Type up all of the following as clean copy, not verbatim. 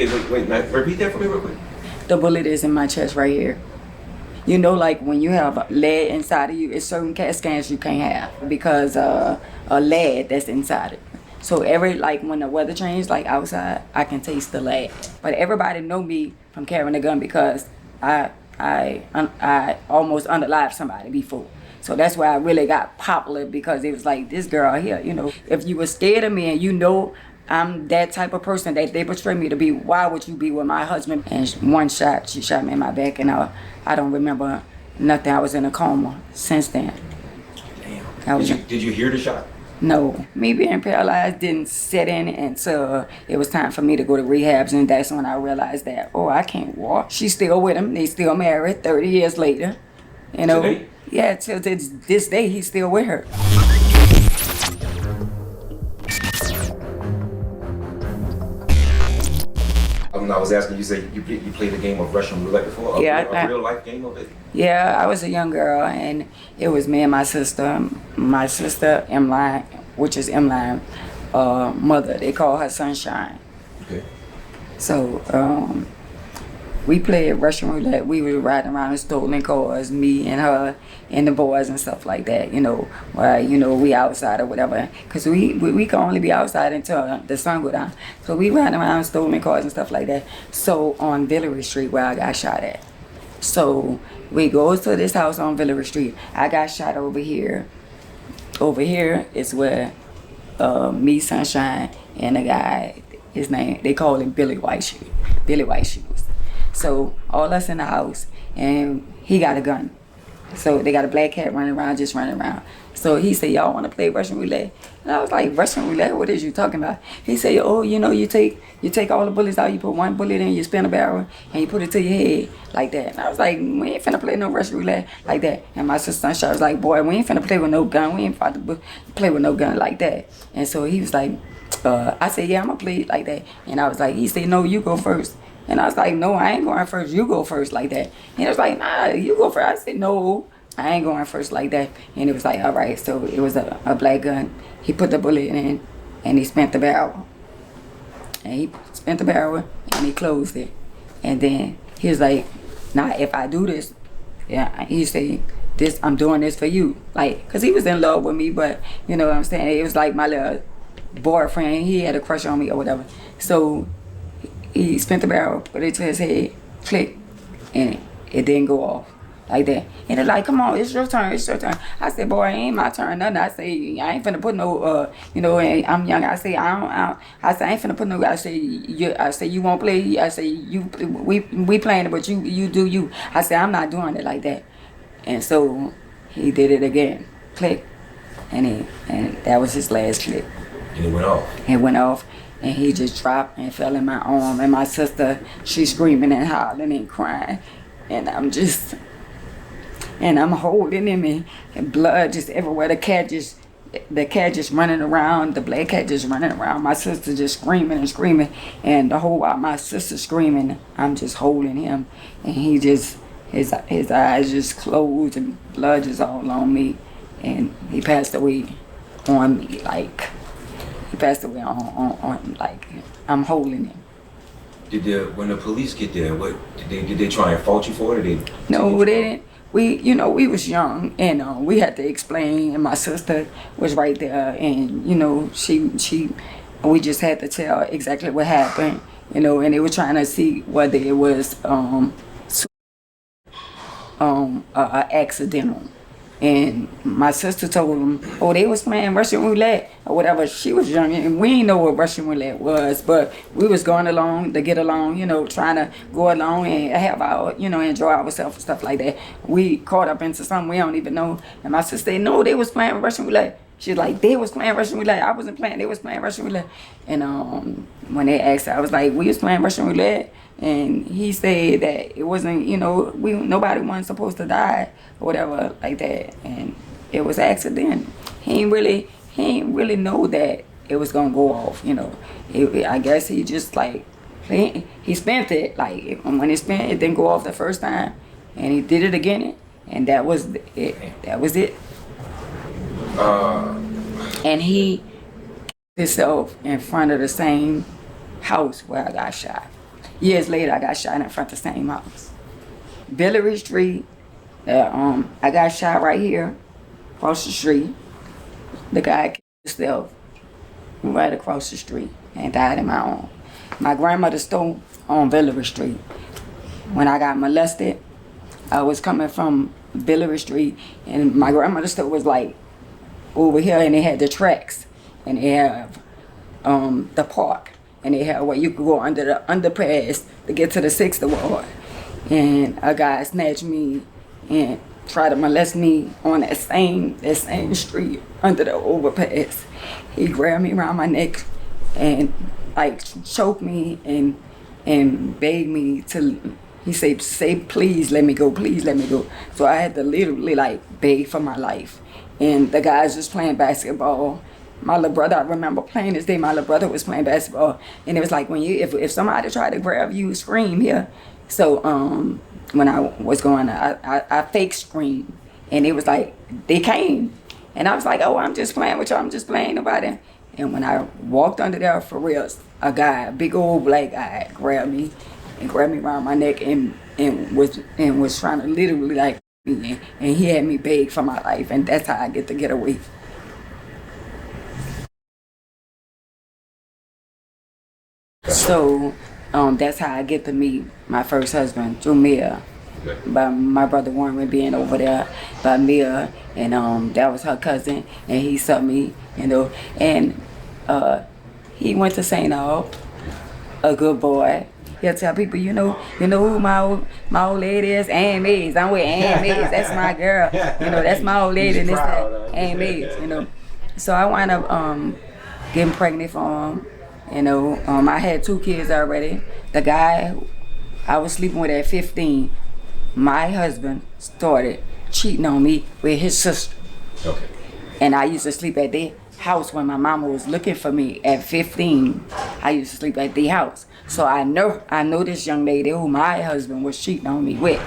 Okay, wait, now, repeat that for me real quick. The bullet is in my chest right here. You know, like when you have lead inside of you, it's certain CAT scans you can't have because a lead that's inside it. So like when the weather changes, like outside, I can taste the lead. But everybody know me from carrying a gun because I almost unalived somebody before. So that's why I really got popular, because it was like, this girl here, you know, if you were scared of me and you know I'm that type of person that they portray me to be, why would you be with my husband? And one shot, she shot me in my back, and I don't remember nothing. I was in a coma since then. Damn. Did you hear the shot? No. Me being paralyzed didn't set in until it was time for me to go to rehabs, and that's when I realized that, oh, I can't walk. She's still with him. They still married 30 years later. You know? Today? Yeah, till this day, he's still with her. I was asking, you said you played a game of Russian roulette before? A real life game of it? Yeah, I was a young girl, and it was me and my sister. My sister, Emline, which is Emline, mother. They call her Sunshine. Okay. So, we played Russian roulette. We were riding around in stolen cars, me and her and the boys and stuff like that, you know, where, you know, we outside or whatever. Because we can only be outside until the sun go down. So we riding around in stolen cars and stuff like that. So on Villery Street, where I got shot at. So we go to this house on Villery Street. I got shot over here. Over here is where me, Sunshine, and the guy, his name, they call him Billy White Shoes. Billy White Shoes. So all us in the house, and he got a gun. So they got a black cat running around, just running around. So he said, y'all want to play Russian roulette? And I was like, Russian roulette? What is you talking about? He said, oh, you know, you take all the bullets out, you put one bullet in, you spin a barrel, and you put it to your head like that. And I was like, we ain't finna play no Russian roulette like that. And my sister was like, boy, we ain't finna play with no gun. We ain't finna play with no gun like that. And so he was like, I said, yeah, I'm gonna play it like that. And I was like, he said, no, you go first. And I was like, no, I ain't going first. You go first like that. And he was like, nah, you go first. I said, no, I ain't going first like that. And it was like, all right. So it was a black gun. He put the bullet in, and he spent the barrel. And he spent the barrel, and he closed it. And then he was like, nah, if I do this, yeah, he said, I'm doing this for you. Like, because he was in love with me, but, you know what I'm saying? It was like my little boyfriend. He had a crush on me or whatever. So he spent the barrel, put it to his head, click, and it didn't go off like that. And they're like, come on, it's your turn, it's your turn. I said, boy, it ain't my turn, nothing. I say, I ain't finna put no, you know, and I'm young. I say, I ain't finna put no, I say, you won't play. I say, we playing it, but you do you. I said, I'm not doing it like that. And so he did it again, click, and that was his last click. And it went off. It went off. And he just dropped and fell in my arm. And my sister, she's screaming and hollering and crying. And I'm holding him, and blood just everywhere. The cat just running around. The black cat just running around. My sister just screaming and screaming. And the whole while my sister screaming, I'm just holding him. And he just, his eyes just closed and blood just all on me. And he passed away on me, like. He passed away on like, I'm holding him. When the police get there, what did they try and fault you for it? No, they didn't. We was young, and we had to explain, and my sister was right there, and you know, we just had to tell exactly what happened, you know, and they were trying to see whether it was accidental. And my sister told them, oh, they was playing Russian roulette or whatever. She was young, and we didn't know what Russian roulette was, but we was going along to get along, you know, trying to go along and have our, you know, enjoy ourselves and stuff like that. We caught up into something we don't even know. And my sister said, no, they was playing Russian roulette. She's like, they was playing Russian roulette. I wasn't playing, they was playing Russian roulette. And when they asked her, I was like, we was playing Russian roulette. And he said that it wasn't, you know, nobody wasn't supposed to die or whatever like that. And it was accident. He ain't really know that it was gonna go off, you know. I guess he just like, he spent it. Like when he spent it, didn't go off the first time. And he did it again, and that was it. That was it. And he himself in front of the same house where I got shot. Years later, I got shot in front of the same house. Villery Street, I got shot right here, across the street. The guy killed himself right across the street and died in my arm. My grandmother stole on Villery Street. When I got molested, I was coming from Villery Street, and my grandmother's store was like over here, and they had the tracks, and they have the park, and they had where you could go under the underpass to get to the 6th ward. And a guy snatched me and tried to molest me on that same street under the overpass. He grabbed me around my neck and like choked me and begged me to. He said, "Say please let me go, please let me go." So I had to literally like beg for my life. And the guys was playing basketball. My little brother, I remember playing this day. My little brother was playing basketball, and it was like when you, if somebody tried to grab you, scream here. So when I was going, I fake screamed, and it was like they came, and I was like, "Oh, I'm just playing with you. I'm just playing about it." And when I walked under there for real, a guy, a big old black guy, grabbed me around my neck and was trying to literally like me, and he had me beg for my life, and that's how I get to get away. So that's how I get to meet my first husband, through Mia. By my brother Warren being over there by Mia, and that was her cousin, and he saw me, and he went to St. Aug, a good boy. He'll tell people, you know who my old lady is? Aunt Mays. I'm with Aunt Mays. That's my girl. That's my old lady, and this that Aunt Mays. So I wound up getting pregnant for him. I had 2 kids already. The guy I was sleeping with at 15, my husband started cheating on me with his sister. Okay. And I used to sleep at their house when my mama was looking for me at 15. I used to sleep at their house. So I know this young lady who my husband was cheating on me with.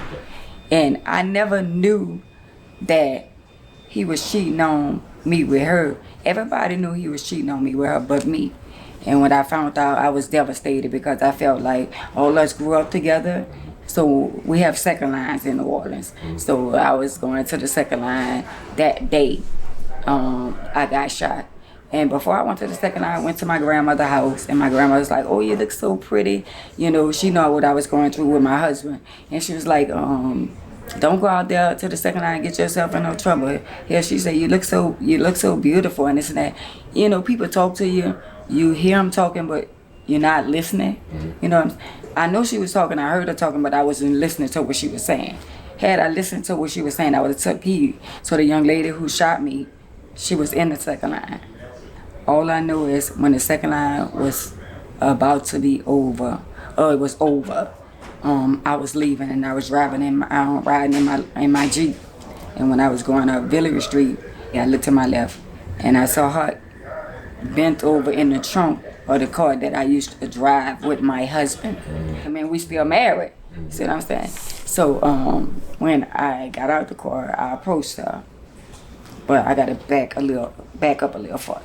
And I never knew that he was cheating on me with her. Everybody knew he was cheating on me with her but me. And when I found out, I was devastated because I felt like all of us grew up together. So we have second lines in New Orleans. So I was going to the second line that day. I got shot. And before I went to the second line, I went to my grandmother's house, and my grandmother was like, "Oh, you look so pretty." She know what I was going through with my husband. And she was like, "Don't go out there to the second line and get yourself in no trouble." Yeah, she said, you look so beautiful, and this and that. People talk to you, you hear them talking, but you're not listening. I know she was talking, I heard her talking, but I wasn't listening to what she was saying. Had I listened to what she was saying, I would have took heed. So the young lady who shot me, she was in the second line. All I know is when the second line was about to be over, it was over, I was leaving, and I was riding in my Jeep. And when I was going up Villery Street, I looked to my left, and I saw her bent over in the trunk of the car that I used to drive with my husband. I mean, we still married. See what I'm saying? So when I got out the car, I approached her, but I got to back up a little further.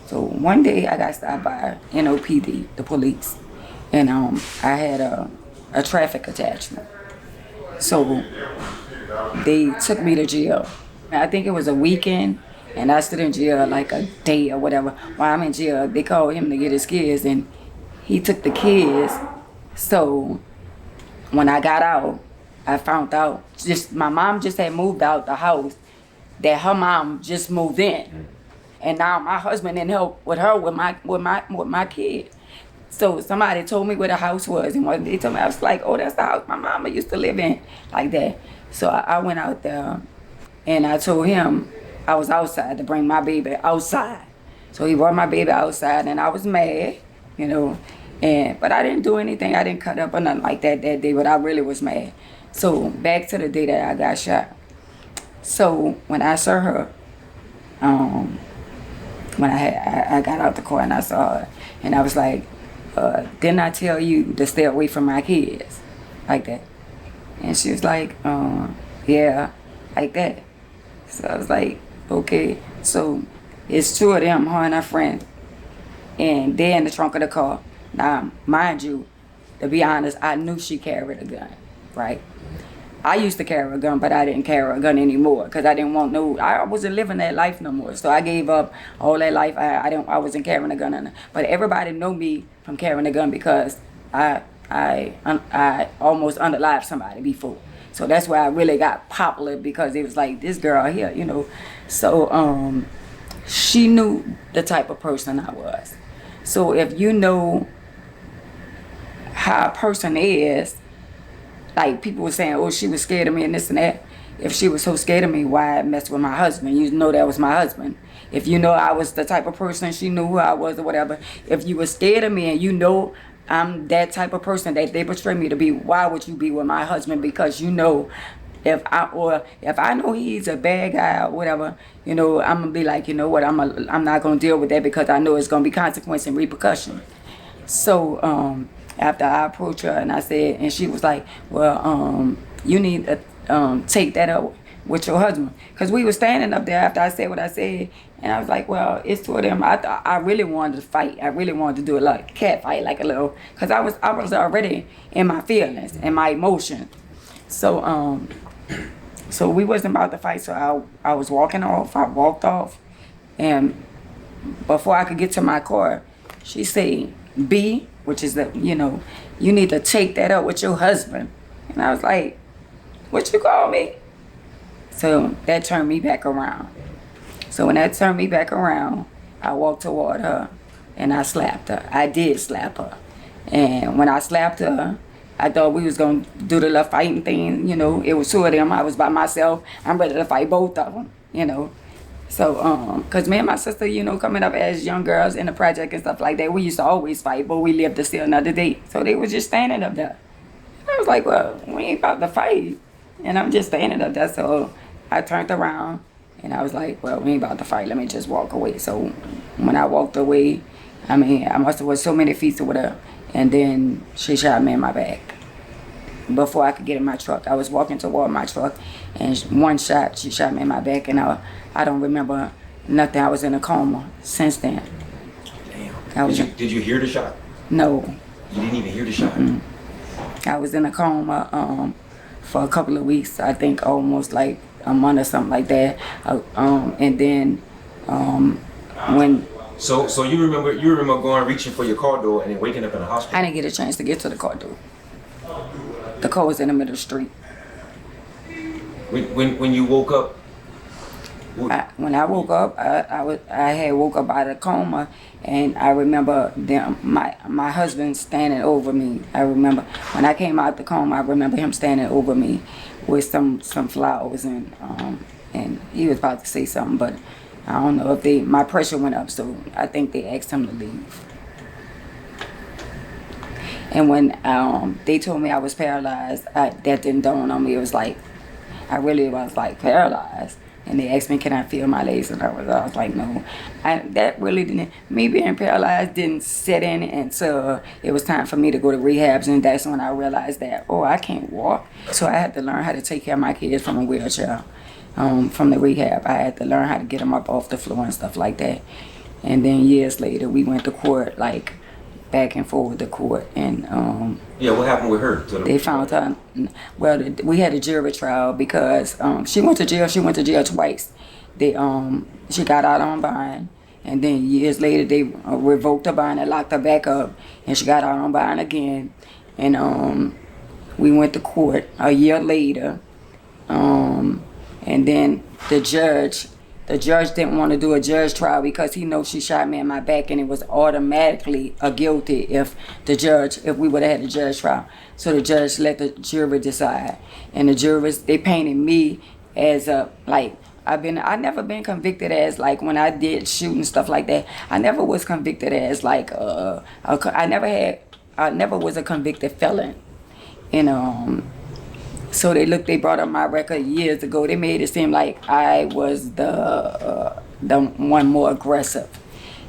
So one day I got stopped by NOPD, the police, and I had a traffic attachment. So they took me to jail. I think it was a weekend, and I stood in jail like a day or whatever. While I'm in jail, they called him to get his kids, and he took the kids. So when I got out, I found out my mom just had moved out the house, that her mom just moved in. And now my husband didn't help with her with my kid. So somebody told me where the house was, and when they told me, I was like, "Oh, that's the house my mama used to live in," like that. So I went out there, and I told him I was outside to bring my baby outside. So he brought my baby outside, and I was mad, but I didn't do anything. I didn't cut up or nothing like that day, but I really was mad. So back to the day that I got shot. So when I saw her, when I got out the car and I saw her, and I was like, "Didn't I tell you to stay away from my kids?" Like that. And she was like, "Yeah," like that. So I was like, "Okay." So it's 2 of them, her and her friend, and they're in the trunk of the car. Now, mind you, to be honest, I knew she carried a gun, right? I used to carry a gun, but I didn't carry a gun anymore because I didn't want I wasn't living that life no more. So I gave up all that life. I wasn't carrying a gun. But everybody know me from carrying a gun because I almost unalived somebody before. So that's why I really got popular, because it was like, this girl here, you know. So she knew the type of person I was. So if you know how a person is, like people were saying, oh, she was scared of me and this and that. If she was so scared of me, why mess with my husband? You know that was my husband. If you know I was the type of person, she knew who I was or whatever. If you were scared of me and you know I'm that type of person that they portray me to be, why would you be with my husband? Because you know, if I know he's a bad guy or whatever, you know, I'm gonna be like, you know what, I'm not gonna deal with that, because I know it's gonna be consequence and repercussion. So after I approached her and I said, and she was like, well, you need to take that up with your husband. Because we were standing up there after I said what I said, and I was like, well, it's two of them. I really wanted to fight. I really wanted to do a like cat fight, like a little, because I was already in my feelings and my emotions. So so we wasn't about to fight, so I was walking off. I walked off, and before I could get to my car, she said, B, which is that, you know, you need to take that up with your husband. And I was like, what you call me? So that turned me back around. So when that turned me back around, I walked toward her and I slapped her. I did slap her. And when I slapped her, I thought we was going to do the little fighting thing. You know, it was two of them. I was by myself. I'm ready to fight both of them, you know. So, because me and my sister, you know, coming up as young girls in the project and stuff like that, we used to always fight, but we lived to see another day. So they was just standing up there. And I was like, well, we ain't about to fight. And I'm just standing up there. So I turned around and I was like, well, we ain't about to fight. Let me just walk away. So when I walked away, I mean, I must have was so many feet with her. And then she shot me in my back. Before I could get in my truck, I was walking toward my truck, and one shot, she shot me in my back, and I don't remember nothing. I was in a coma since then. Damn. Did you hear the shot? No. You didn't even hear the shot? Mm-hmm. I was in a coma for a couple of weeks, I think almost like a month or something like that. And then when... So you remember going reaching for your car door and then waking up in the hospital? I didn't get a chance to get to the car door. The car was in the middle of the street. When you woke up? When I woke up, I had woke up out of coma, and I remember my husband standing over me. I remember when I came out the coma, I remember him standing over me with some flowers, and he was about to say something, but I don't know if my pressure went up, so I think they asked him to leave. And when they told me I was paralyzed, that didn't dawn on me. It was like, I really was like paralyzed. And they asked me, can I feel my legs? And I was like, no. That really didn't, me being paralyzed didn't set in until it was time for me to go to rehabs. And that's when I realized that, oh, I can't walk. So I had to learn how to take care of my kids from a wheelchair. From the rehab, I had to learn how to get them up off the floor and stuff like that. And then years later, we went to court, like, back and forth to court, and yeah, what happened with her? They found her. Well, we had a jury trial because she went to jail. She went to jail twice. She got out on bond, and then years later they revoked her bond and locked her back up, and she got out on bond again. And we went to court a year later, and then the judge didn't want to do a judge trial because he knows she shot me in my back, and it was automatically a guilty if we would have had a judge trial. So the judge let the jury decide. And the jurors, they painted me as I never been convicted as, like, when I did shoot and stuff like that, I never was convicted as like I never was a convicted felon. And so they brought up my record years ago. They made it seem like I was the one more aggressive,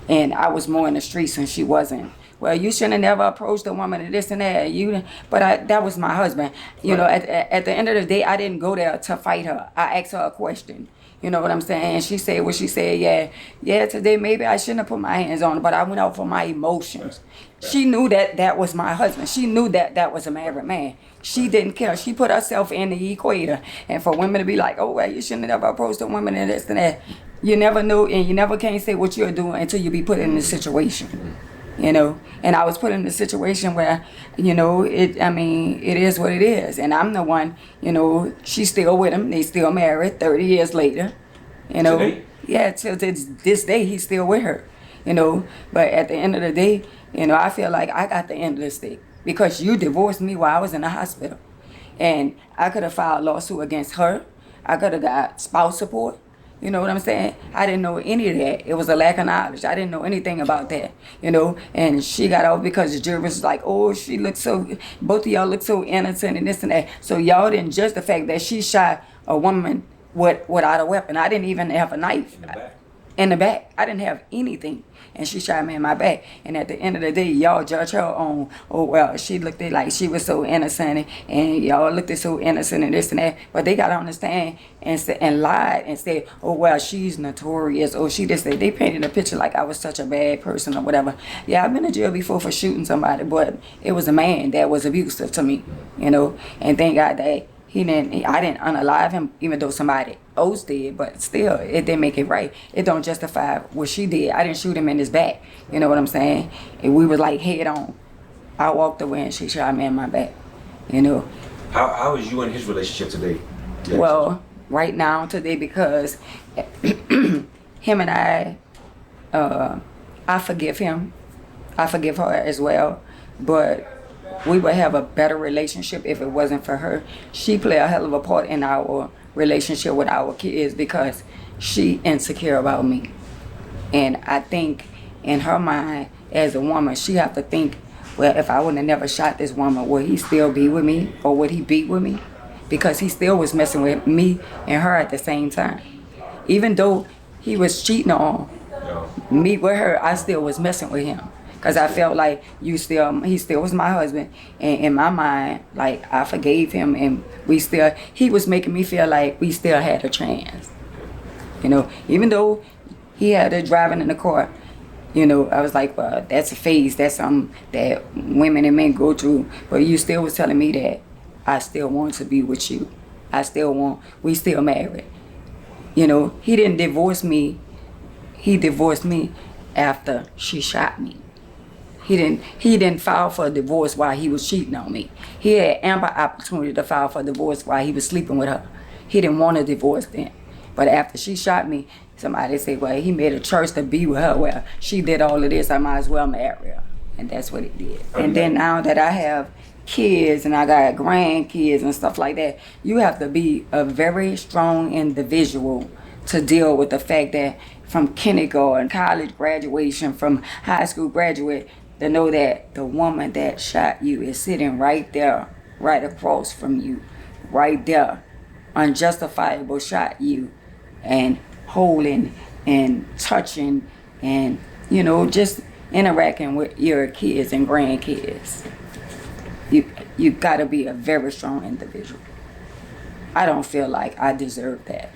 and I was more in the streets and she wasn't. Well, you shouldn't have never approached a woman and this and that. That was my husband. You know, at the end of the day, I didn't go there to fight her. I asked her a question. You know what I'm saying? She said what she said. Yeah, today maybe I shouldn't have put my hands on her, but I went out for my emotions. She knew that was my husband. She knew that was a married man. She didn't care. She put herself in the equator. And for women to be like, oh, well, you shouldn't have approached a woman and this and that. You never know, and you never can't say what you're doing until you be put in the situation. You know, and I was put in a situation where, you know, it is what it is. And I'm the one, you know, she's still with him. They still married 30 years later, you know. Today? Yeah, till this day, he's still with her, you know. But at the end of the day, you know, I feel like I got the end of the stick because you divorced me while I was in the hospital. And I could have filed a lawsuit against her. I could have got spouse support. You know what I'm saying? I didn't know any of that. It was a lack of knowledge. I didn't know anything about that, you know. And she got off because the jury was like, oh, she looked so, both of y'all look so innocent and this and that. So y'all didn't judge the fact that she shot a woman without a weapon. I didn't even have a knife. In the back. I didn't have anything. And she shot me in my back. And at the end of the day, y'all judge her on, oh, well, she looked at like she was so innocent and y'all looked at so innocent and this and that. But they got to understand and lied and said, oh, well, she's notorious. Or she just said, they painted a picture like I was such a bad person or whatever. Yeah, I've been in jail before for shooting somebody, but it was a man that was abusive to me, you know. And thank God that I didn't unalive him, even though somebody else did, but still, it didn't make it right. It don't justify what she did. I didn't shoot him in his back. You know what I'm saying? And we was like head on. I walked away and she shot me in my back. You know. How is you and his relationship today? Well, right now today, because him and I forgive him. I forgive her as well, but we would have a better relationship if it wasn't for her. She played a hell of a part in our relationship with our kids because she insecure about me. And I think in her mind, as a woman, she have to think, well, if I would have never shot this woman, would he still be with me or would he be with me? Because he still was messing with me and her at the same time. Even though he was cheating on me with her, I still was messing with him. Because I felt like he still was my husband. And in my mind, like, I forgave him and he was making me feel like we still had a chance. You know, even though he had her driving in the car, you know, I was like, well, that's a phase. That's something that women and men go through. But you still was telling me that I still want to be with you. We still married. You know, he didn't divorce me. He divorced me after she shot me. He didn't file for a divorce while he was cheating on me. He had ample opportunity to file for a divorce while he was sleeping with her. He didn't want a divorce then. But after she shot me, somebody said, well, he made a choice to be with her. Well, she did all of this, I might as well marry her. And that's what he did. And then now that I have kids and I got grandkids and stuff like that, you have to be a very strong individual to deal with the fact that from kindergarten, college graduation, from high school graduate, to know that the woman that shot you is sitting right there, right across from you, right there, unjustifiable shot you, and holding and touching and, you know, just interacting with your kids and grandkids. You gotta be a very strong individual. I don't feel like I deserve that.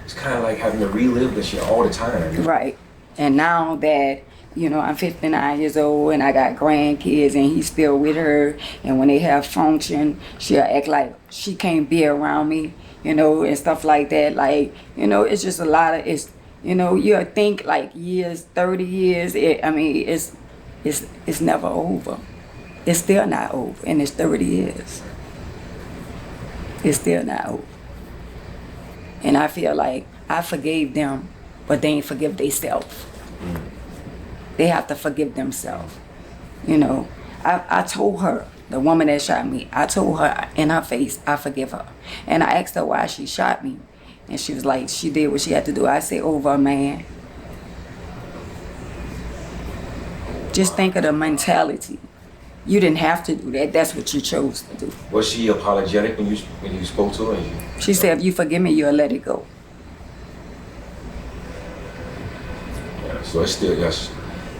It's kind of like having to relive this shit all the time. Right. And now that, you know, I'm 59 years old and I got grandkids and he's still with her, and when they have function, she'll act like she can't be around me, you know, and stuff like that. Like, you know, it's just a lot of, you know, you'll think like years, 30 years, it's never over. It's still not over, and it's 30 years. It's still not over. And I feel like I forgave them, but they ain't forgive themselves. They have to forgive themselves. You know, I told her, the woman that shot me, I told her in her face, I forgive her. And I asked her why she shot me. And she was like, she did what she had to do. I said, over a man. Just think of the mentality. You didn't have to do that. That's what you chose to do. Was she apologetic when you spoke to her? She said, if you forgive me, you'll let it go. Yeah, so it's still, yes.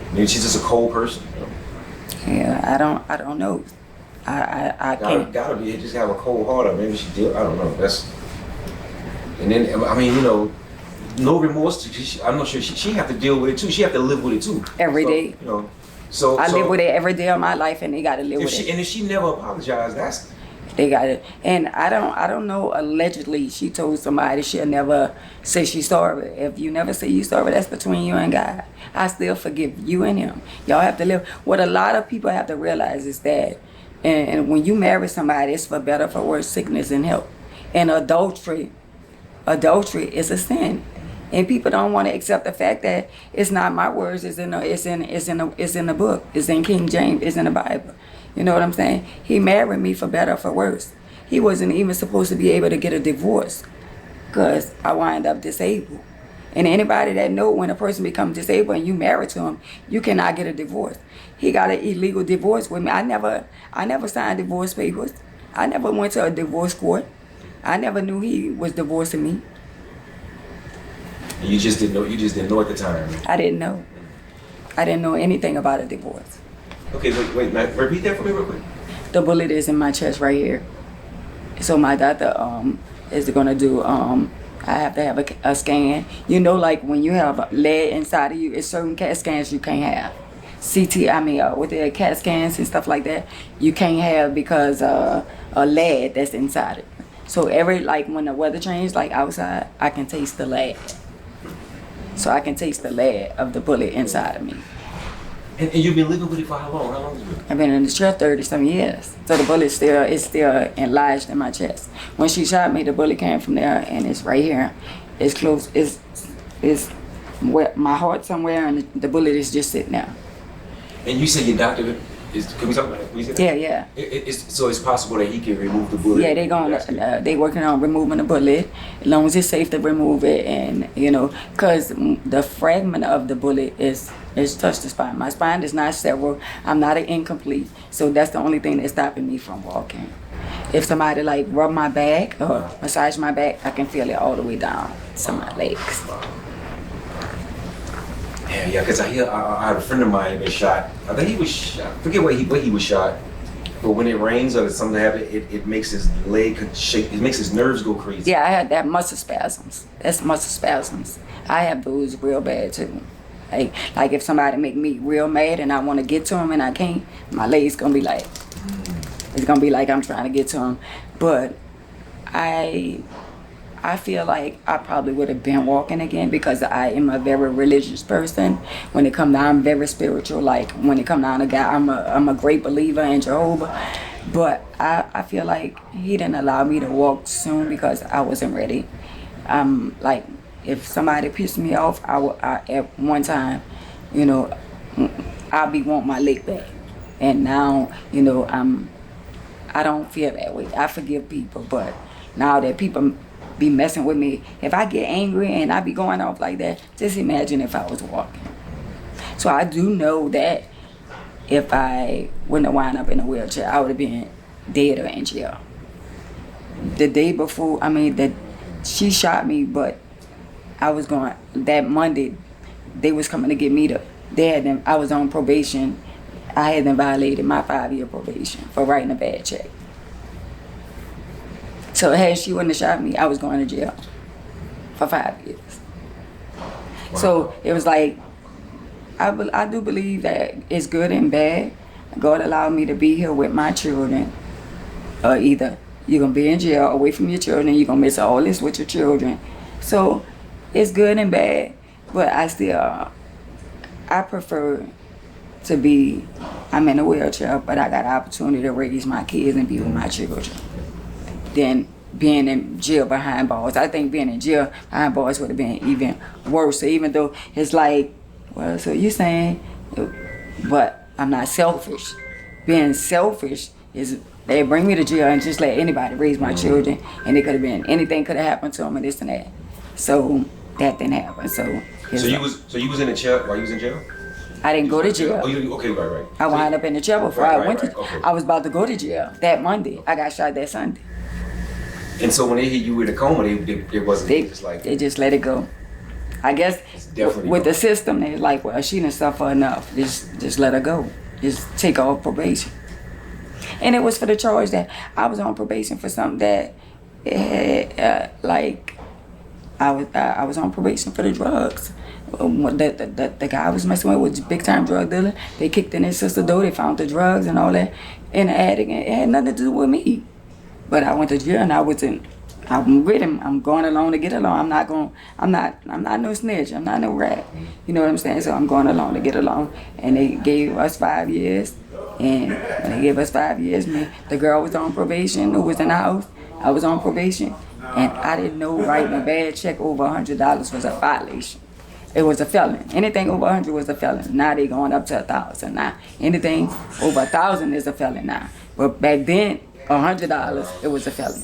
I mean, she's just a cold person. You know? Yeah, I don't know. I can't. Gotta be, just have a cold heart, or maybe she did. I don't know. And then, I mean, you know, no remorse. I'm not sure she have to deal with it too. She have to live with it too. Every day. You know, so I live with it every day of my life, and they got to live with it. And if she never apologized, that's. They got it. And I don't know, allegedly she told somebody she'll never say she's sorry. If you never say you sorry, that's between you and God. I still forgive you and him. Y'all have to live. What a lot of people have to realize is that, and when you marry somebody, it's for better, for worse, sickness and health. And adultery is a sin. And people don't want to accept the fact that it's not my words, it's in the book. It's in King James, it's in the Bible. You know what I'm saying? He married me for better or for worse. He wasn't even supposed to be able to get a divorce because I wind up disabled. And anybody that know when a person becomes disabled and you married to him, you cannot get a divorce. He got an illegal divorce with me. I never signed divorce papers. I never went to a divorce court. I never knew he was divorcing me. You just didn't know. You just didn't know at the time. I didn't know. I didn't know anything about a divorce. Okay, wait. Now, repeat that for me real quick. The bullet is in my chest right here. So my doctor is gonna do I have to have a scan. You know, like when you have lead inside of you, it's certain CAT scans you can't have. With the CAT scans and stuff like that, you can't have because a lead that's inside it. So when the weather changes, like outside, I can taste the lead. So I can taste the lead of the bullet inside of me. And you've been living with it for how long? How long has it been? I've been in the chest 30-some years. So the bullet is still enlarged in my chest. When she shot me, the bullet came from there and it's right here. It's close. It's where my heart somewhere and the bullet is just sitting there. And you said your doctor is. Can we talk about that? Yeah. So it's possible that he can remove the bullet. Yeah, they working on removing the bullet, as long as it's safe to remove it, and because the fragment of the bullet is touched the spine. My spine is not sterile. I'm not an incomplete, so that's the only thing that's stopping me from walking. If somebody like rub my back or massage my back, I can feel it all the way down to my legs. Yeah, because I had a friend of mine been shot. I think he was shot. I forget where he was shot. But when it rains or something happens, it makes his leg shake. It makes his nerves go crazy. Yeah, I had that muscle spasms. That's muscle spasms. I have those real bad too. Like if somebody make me real mad and I want to get to him and I can't, my leg's gonna be like, it's gonna be like I'm trying to get to him. But I feel like I probably would have been walking again because I am a very religious person. When it comes down, I'm very spiritual. Like when it comes down to God, I'm a great believer in Jehovah. But I feel like he didn't allow me to walk soon because I wasn't ready. Like if somebody pissed me off, I at one time, I'll be wanting my leg back. And now, I don't feel that way. I forgive people, but now that people be messing with me, if I get angry and I be going off like that, just imagine if I was walking. So I do know that if I wouldn't have wound up in a wheelchair, I would have been dead or in jail. The day before, she shot me, but that Monday, they was coming to get me I was on probation. I had them violated my 5-year probation for writing a bad check. So had she wouldn't have shot me, I was going to jail for 5 years. Wow. So it was like, I do believe that it's good and bad. God allowed me to be here with my children. Either you're going to be in jail away from your children, you're going to miss all this with your children. So it's good and bad, but I prefer to be, I'm in a wheelchair, but I got the opportunity to raise my kids and be with my children than being in jail behind bars. I think being in jail behind bars would have been even worse. So even though it's like, well, so you're saying, but I'm not selfish. Being selfish is they bring me to jail and just let anybody raise my children, and it could have been anything could have happened to them and this and that. So that didn't happen. So you was in the jail while you was in jail? I didn't go to jail. Oh, okay, right. I wound up in the jail before I went to. Okay. I was about to go to jail that Monday. I got shot that Sunday. And so when they hit you with a coma, it wasn't they just let it go. I guess with the system, they're like, well, she didn't suffer enough. Just let her go. Just take her off probation. And it was for the charge that I was on probation for something that it had, I was on probation for the drugs. The guy I was messing with was a big time drug dealer. They kicked in his sister's door. They found the drugs and all that in the attic. And it had nothing to do with me. But I went to jail and I'm with him. I'm going along to get along. I'm not no snitch. I'm not no rat. You know what I'm saying? So I'm going along to get along. And they gave us 5 years. And when they gave us 5 years, the girl was on probation who was in the house. I was on probation. And I didn't know writing a bad check over $100 was a violation. It was a felon. Anything over 100 was a felon. Now they going up to 1,000 now. Anything over 1,000 is a felon now. But back then, $100, it was a felon.